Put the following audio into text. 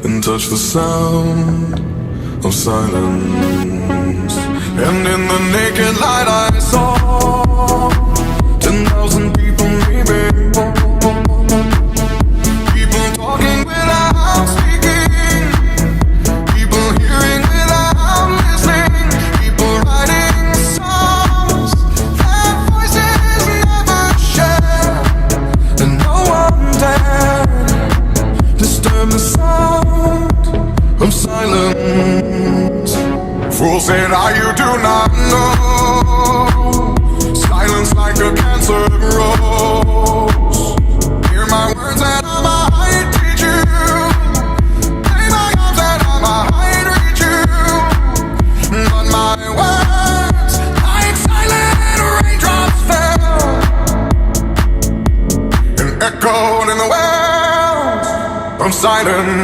and touch the sound of silence. And in the naked light I saw 10,000 people maybe. People talking without speaking, people hearing without listening, people writing songs that voices never share, and no one dared disturb the sound of silence. Fool said, you do not know. Silence like a cancer grows. Hear my words and I might teach you. Play my arms and I might reach you. But my words, like silent raindrops, fell and echoed in the wells of silence.